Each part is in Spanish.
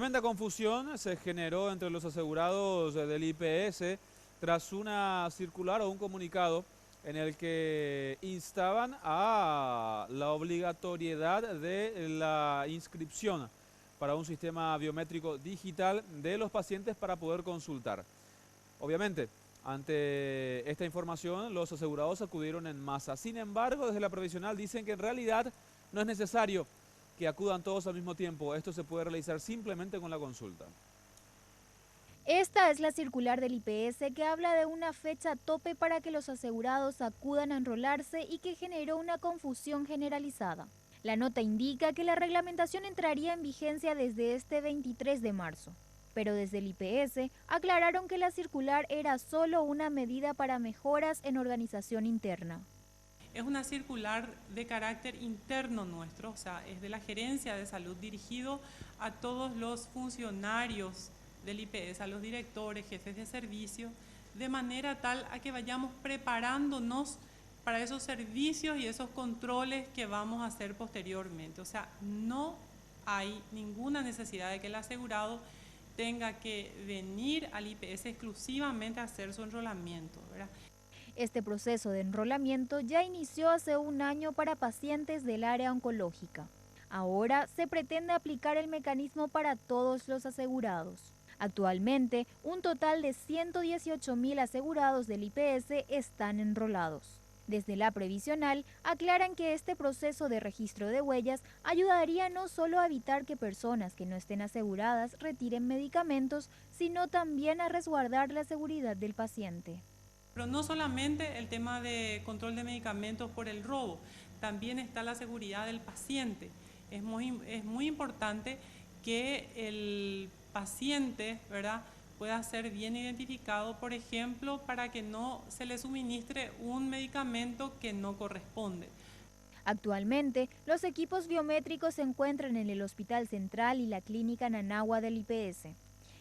Tremenda confusión se generó entre los asegurados del IPS tras una circular o un comunicado en el que instaban a la obligatoriedad de la inscripción para un sistema biométrico digital de los pacientes para poder consultar. Obviamente, ante esta información, los asegurados acudieron en masa. Sin embargo, desde la provisional dicen que en realidad no es necesario que acudan todos al mismo tiempo. Esto se puede realizar simplemente con la consulta. Esta es la circular del IPS que habla de una fecha tope para que los asegurados acudan a enrolarse y que generó una confusión generalizada. La nota indica que la reglamentación entraría en vigencia desde este 23 de marzo. Pero desde el IPS aclararon que la circular era solo una medida para mejoras en organización interna. Es una circular de carácter interno nuestro, o sea, es de la Gerencia de Salud dirigido a todos los funcionarios del IPS, a los directores, jefes de servicio, de manera tal a que vayamos preparándonos para esos servicios y esos controles que vamos a hacer posteriormente. O sea, no hay ninguna necesidad de que el asegurado tenga que venir al IPS exclusivamente a hacer su enrolamiento, ¿verdad? Este proceso de enrolamiento ya inició hace un año para pacientes del área oncológica. Ahora se pretende aplicar el mecanismo para todos los asegurados. Actualmente, un total de 118.000 asegurados del IPS están enrolados. Desde la previsional, aclaran que este proceso de registro de huellas ayudaría no solo a evitar que personas que no estén aseguradas retiren medicamentos, sino también a resguardar la seguridad del paciente. Pero no solamente el tema de control de medicamentos por el robo, también está la seguridad del paciente. Es muy importante que el paciente, ¿verdad?, pueda ser bien identificado, por ejemplo, para que no se le suministre un medicamento que no corresponde. Actualmente, los equipos biométricos se encuentran en el Hospital Central y la Clínica Nanagua del IPS.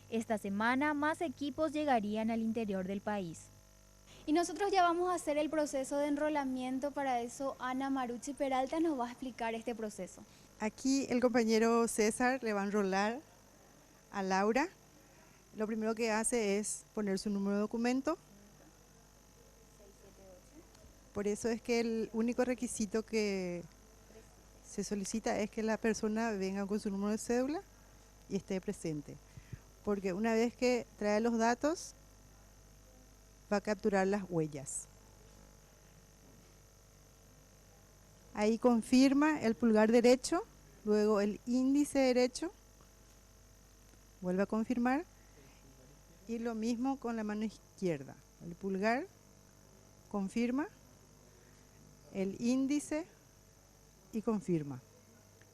Esta semana, más equipos llegarían al interior del país. Y nosotros ya vamos a hacer el proceso de enrolamiento, para eso Ana Marucci Peralta nos va a explicar este proceso. Aquí el compañero César le va a enrolar a Laura. Lo primero que hace es poner su número de documento. Por eso es que el único requisito que se solicita es que la persona venga con su número de cédula y esté presente. Porque una vez que trae los datos, va a capturar las huellas. Ahí confirma el pulgar derecho, luego el índice derecho, vuelve a confirmar, y lo mismo con la mano izquierda. El pulgar confirma, el índice y confirma.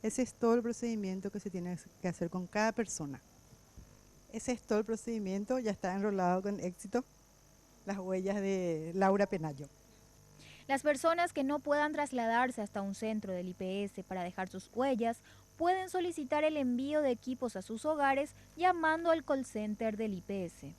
Ese es todo el procedimiento que se tiene que hacer con cada persona. Ese es todo el procedimiento, ya está enrolado con éxito las huellas de Laura Penayo. Las personas que no puedan trasladarse hasta un centro del IPS para dejar sus huellas pueden solicitar el envío de equipos a sus hogares llamando al call center del IPS.